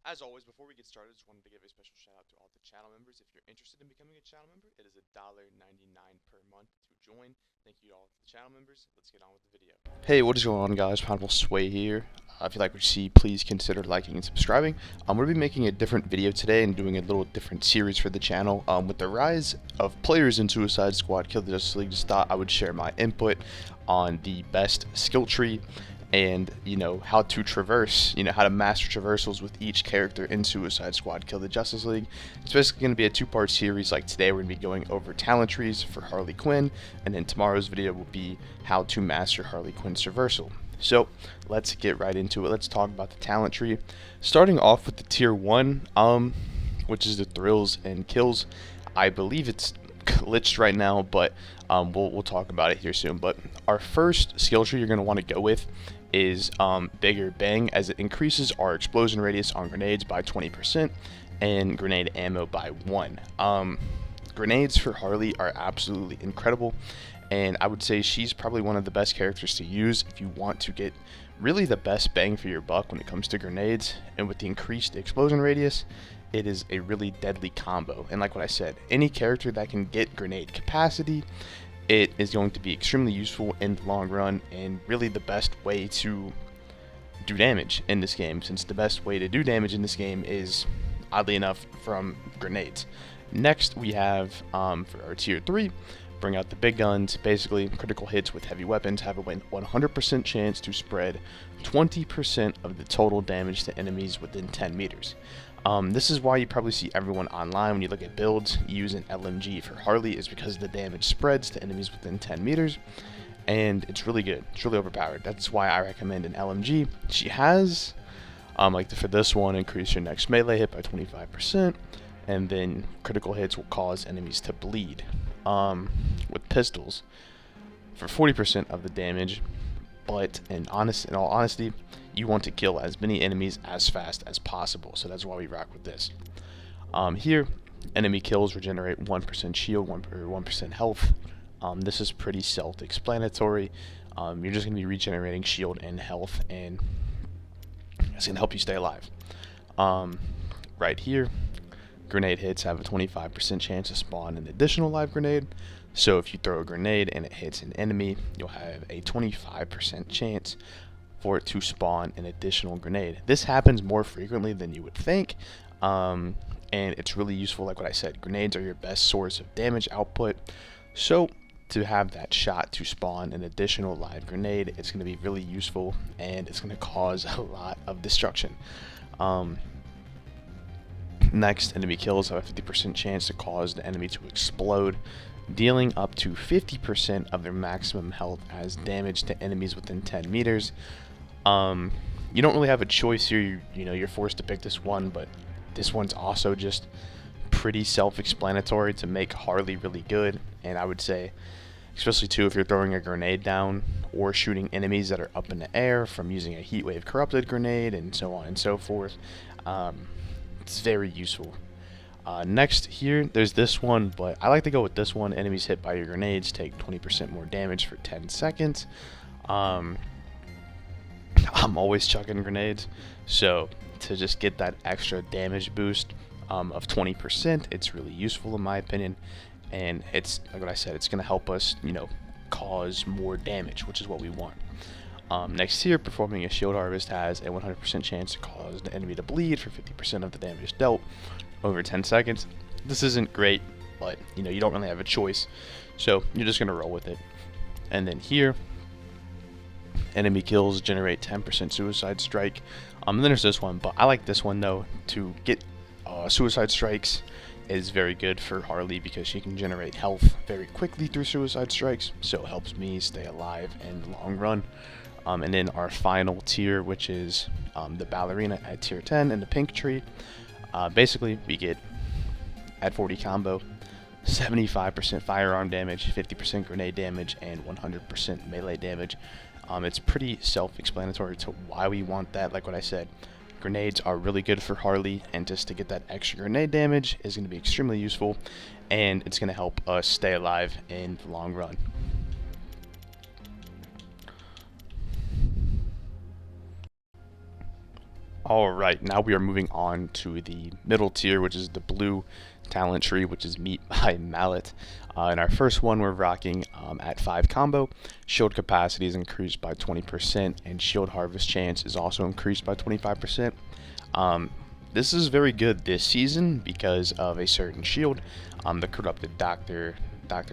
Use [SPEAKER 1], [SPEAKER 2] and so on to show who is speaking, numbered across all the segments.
[SPEAKER 1] As always, before we get started, just wanted to give a special shout out to all the channel members. If you're interested in becoming a channel member, it is $1.99 per month to join. Thank you to all the channel members. Let's get on with the video. Hey, what is going on, guys? Honorable Sway here. If you like what you see, please consider liking and subscribing. I'm going to be making a different video today and doing a little different series for the channel. With the rise of players in Suicide Squad Kill the Justice League, just thought I would share my input on the best skill tree and how to traverse, how to master traversals with each character in Suicide Squad Kill the Justice League. It's basically going to be a two-part series. Like today we're going to be going over talent trees for Harley Quinn, and then tomorrow's video will be how to master Harley Quinn's traversal. So let's get right into it. Let's talk about the talent tree, starting off with the tier 1, which is the thrills and kills. I believe it's glitched right now, but we'll talk about it here soon. But our first skill tree you're going to want to go with is Bigger Bang, as it increases our explosion radius on grenades by 20% and grenade ammo by 1. Grenades for Harley are absolutely incredible, and I would say she's probably one of the best characters to use if you want to get really the best bang for your buck when it comes to grenades. And with the increased explosion radius, it is a really deadly combo. And like what I said, any character that can get grenade capacity, it is going to be extremely useful in the long run, and really the best way to do damage in this game, since the best way to do damage in this game is, oddly enough, from grenades. Next we have, for our tier 3, bring out the big guns. Basically, critical hits with heavy weapons have a 100% chance to spread 20% of the total damage to enemies within 10 meters. This is why you probably see everyone online when you look at builds use an LMG for Harley, is because the damage spreads to enemies within 10 meters, and it's really good. It's really overpowered. That's why I recommend an LMG. She has, for this one, increase your next melee hit by 25%, and then critical hits will cause enemies to bleed. With pistols, for 40% of the damage, but in all honesty, you want to kill as many enemies as fast as possible, so that's why we rock with this. Here, enemy kills regenerate 1% shield, 1% health. This is pretty self-explanatory. You're just going to be regenerating shield and health, and it's going to help you stay alive. Right here, grenade hits have a 25% chance to spawn an additional live grenade. So if you throw a grenade and it hits an enemy, you'll have a 25% chance for it to spawn an additional grenade. This happens more frequently than you would think, and it's really useful. Like what I said, grenades are your best source of damage output. So to have that shot to spawn an additional live grenade, it's going to be really useful, and it's going to cause a lot of destruction. Next, enemy kills have a 50% chance to cause the enemy to explode, dealing up to 50% of their maximum health as damage to enemies within 10 meters. You don't really have a choice here. You're forced to pick this one, but this one's also just pretty self-explanatory to make Harley really good. And I would say, especially too, if you're throwing a grenade down or shooting enemies that are up in the air from using a heat wave corrupted grenade and so on and so forth, it's very useful. Next here, there's this one, but I like to go with this one. Enemies hit by your grenades take 20% more damage for 10 seconds. I'm always chucking grenades, so to just get that extra damage boost of 20%, it's really useful in my opinion. And it's, like what I said, it's going to help us, cause more damage, which is what we want. Next here, performing a shield harvest has a 100% chance to cause the enemy to bleed for 50% of the damage dealt over 10 seconds. This isn't great, but you don't really have a choice, so you're just gonna roll with it. And then here, enemy kills generate 10% suicide strike. And then there's this one, but I like this one though. To get suicide strikes is very good for Harley because she can generate health very quickly through suicide strikes, so it helps me stay alive in the long run. And then our final tier, which is the ballerina at tier 10 in the pink tree. Basically, we get at 40 combo, 75% firearm damage, 50% grenade damage, and 100% melee damage. It's pretty self-explanatory to why we want that. Like what I said, grenades are really good for Harley, and just to get that extra grenade damage is going to be extremely useful, and it's going to help us stay alive in the long run. Alright, now we are moving on to the middle tier, which is the blue talent tree, which is Meat by Mallet. In our first one, we're rocking at 5 combo. Shield capacity is increased by 20%, and shield harvest chance is also increased by 25%. This is very good this season because of a certain shield, the corrupted Dr.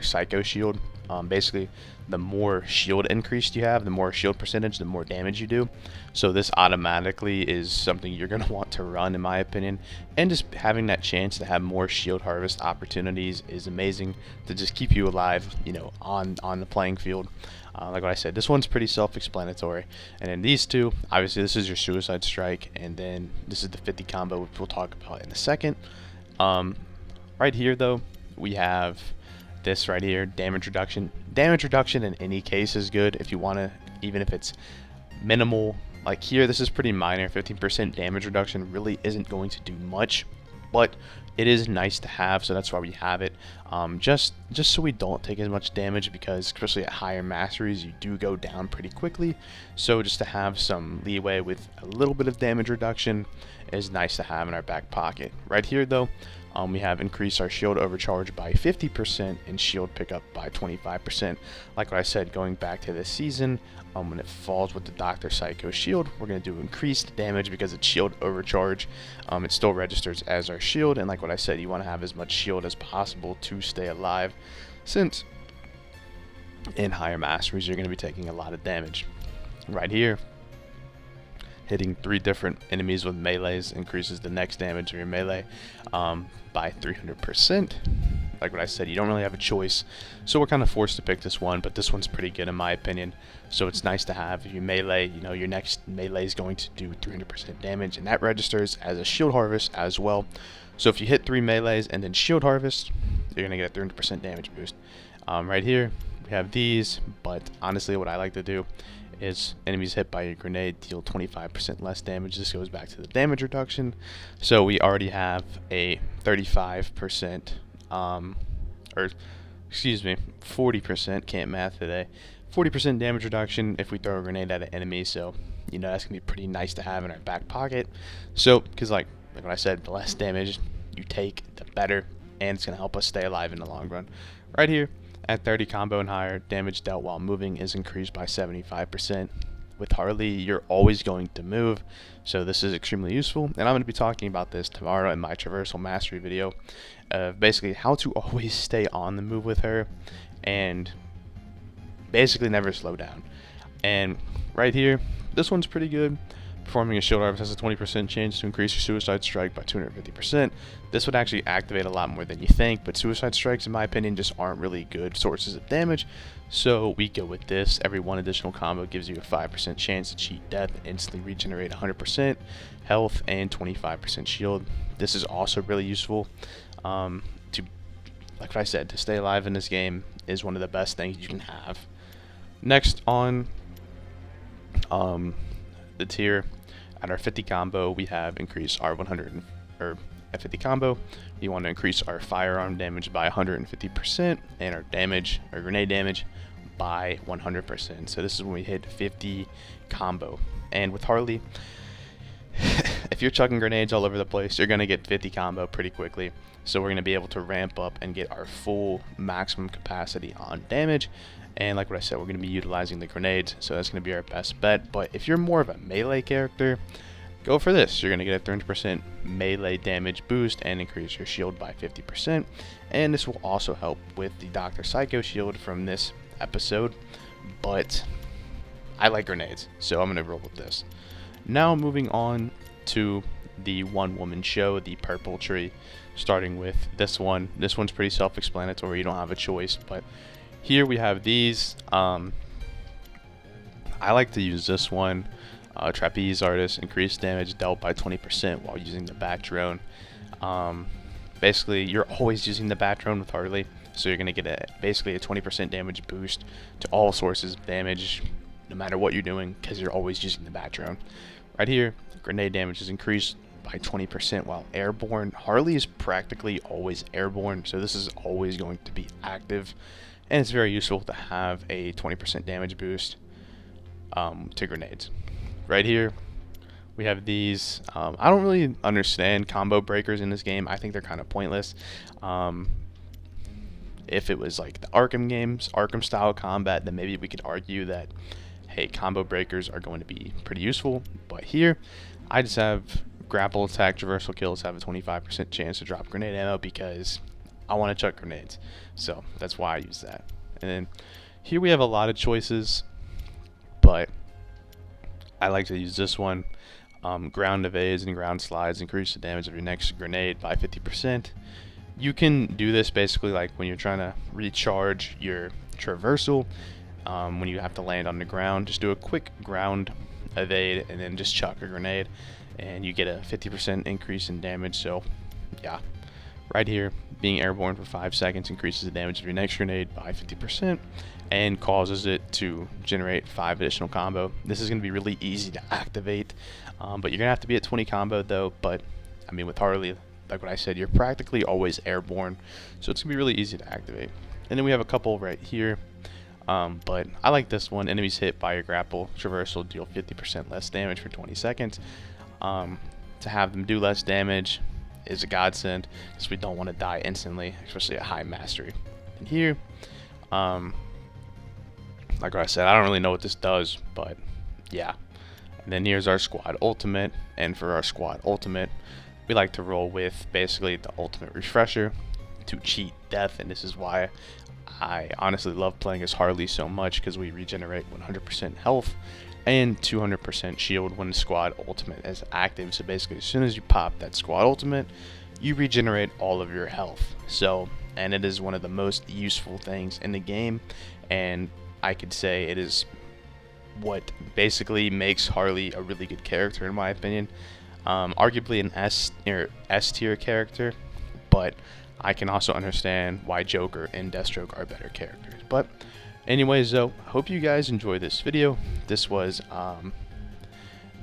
[SPEAKER 1] Psycho shield. Basically, the more shield increase you have, the more shield percentage, the more damage you do. So this automatically is something you're going to want to run, in my opinion. And just having that chance to have more shield harvest opportunities is amazing to just keep you alive, you know, on the playing field. Like what I said, this one's pretty self-explanatory. And then these two, obviously this is your Suicide Strike, and then this is the 50 combo, which we'll talk about in a second. Right here, though, we have this right here, damage reduction. Damage reduction in any case is good if you want to, even if it's minimal. Like here, this is pretty minor. 15% damage reduction really isn't going to do much, but it is nice to have, so that's why we have it. Just so we don't take as much damage, because especially at higher masteries, you do go down pretty quickly. So just to have some leeway with a little bit of damage reduction is nice to have in our back pocket. Right here, though, we have increased our shield overcharge by 50% and shield pickup by 25%. Like what I said, going back to this season, when it falls with the Dr. Psycho shield, we're going to do increased damage because it's shield overcharge. It still registers as our shield, and like what I said, you want to have as much shield as possible to stay alive, since in higher masteries you're going to be taking a lot of damage. Right here, hitting 3 different enemies with melees increases the next damage of your melee by 300%. Like what I said, you don't really have a choice, so we're kind of forced to pick this one, but this one's pretty good in my opinion. So it's nice to have. If you melee, you know, your next melee is going to do 300% damage, and that registers as a shield harvest as well. So if you hit 3 melees and then shield harvest, you're going to get a 300% damage boost. Right here, we have these, but honestly what I like to do is enemies hit by a grenade deal 25% less damage. This goes back to the damage reduction. So we already have a 35%, or excuse me, 40%, can't math today, 40% damage reduction if we throw a grenade at an enemy. So, you know, that's going to be pretty nice to have in our back pocket. So, because like what I said, the less damage you take, the better, and it's going to help us stay alive in the long run. Right here, at 30 combo and higher, damage dealt while moving is increased by 75%. With Harley, you're always going to move, so this is extremely useful. And I'm going to be talking about this tomorrow in my Traversal Mastery video. Basically, how to always stay on the move with her, and basically never slow down. And right here, this one's pretty good. Performing a shield harvest has a 20% chance to increase your Suicide Strike by 250%. This would actually activate a lot more than you think, but Suicide Strikes, in my opinion, just aren't really good sources of damage. So we go with this. Every one additional combo gives you a 5% chance to cheat death and instantly regenerate 100% health and 25% shield. This is also really useful. Like I said, to stay alive in this game is one of the best things you can have. Next on the tier, at our 50 combo, we have increased our at 50 combo, we want to increase our firearm damage by 150% and our grenade damage by 100%. So this is when we hit 50 combo. And with Harley, if you're chucking grenades all over the place, you're going to get 50 combo pretty quickly. So we're going to be able to ramp up and get our full maximum capacity on damage. And like what I said, we're going to be utilizing the grenades, so that's going to be our best bet. But if you're more of a melee character, go for this. You're going to get a 300% melee damage boost and increase your shield by 50%. And this will also help with the Dr. Psycho shield from this episode. But I like grenades, so I'm going to roll with this. Now moving on to the one-woman show, the purple tree, starting with this one. This one's pretty self-explanatory. You don't have a choice, but here we have these. I like to use this one. Trapeze artist, increased damage dealt by 20% while using the bat drone. Basically, you're always using the bat drone with Harley, so you're going to get basically a 20% damage boost to all sources of damage, no matter what you're doing, because you're always using the bat drone. Right here, grenade damage is increased by 20% while airborne. Harley is practically always airborne, so this is always going to be active. And it's very useful to have a 20% damage boost to grenades. Right here, We have these. I don't really understand combo breakers in this game. I think they're kind of pointless. If it was like the Arkham games, Arkham style combat, then maybe we could argue that, hey, combo breakers are going to be pretty useful. But here, I just have grapple, attack, traversal kills have a 25% chance to drop grenade ammo because I want to chuck grenades. So that's why I use that. And then here we have a lot of choices, but I like to use this one. Ground evades and ground slides increase the damage of your next grenade by 50%. You can do this basically like when you're trying to recharge your traversal. When you have to land on the ground, just do a quick ground evade and then just chuck a grenade, and you get a 50% increase in damage. So yeah, right here, being airborne for 5 seconds increases the damage of your next grenade by 50% and causes it to generate 5 additional combo. This is going to be really easy to activate, but you're going to have to be at 20 combo though. But I mean, with Harley, like what I said, you're practically always airborne, so it's going to be really easy to activate. And then we have a couple right here, but I like this one. Enemies hit by your grapple traversal deal 50% less damage for 20 seconds. To have them do less damage is a godsend because we don't want to die instantly, especially at high mastery. And here, like what I said, I don't really know what this does, but yeah. And then here's our squad ultimate, and for our squad ultimate, we like to roll with basically the ultimate refresher to cheat death, and this is why I honestly love playing as Harley so much, because we regenerate 100% health and 200% shield when the squad ultimate is active. So basically, as soon as you pop that squad ultimate, you regenerate all of your health. So, and it is one of the most useful things in the game, and I could say it is what basically makes Harley a really good character in my opinion. Arguably an S tier character, but I can also understand why Joker and Deathstroke are better characters. But anyways though, I hope you guys enjoyed this video. This was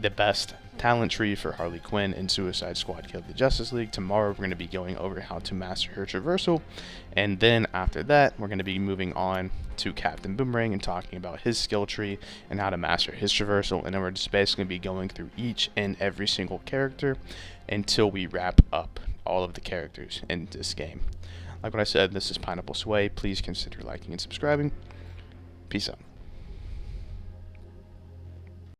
[SPEAKER 1] the best talent tree for Harley Quinn in Suicide Squad Kill the Justice League. Tomorrow we're going to be going over how to master her traversal, and then after that we're going to be moving on to Captain Boomerang and talking about his skill tree and how to master his traversal, and then we're just basically be going through each and every single character until we wrap up all of the characters in this game. Like what I said, this is Pineapple Sway. Please consider liking and subscribing. Peace out.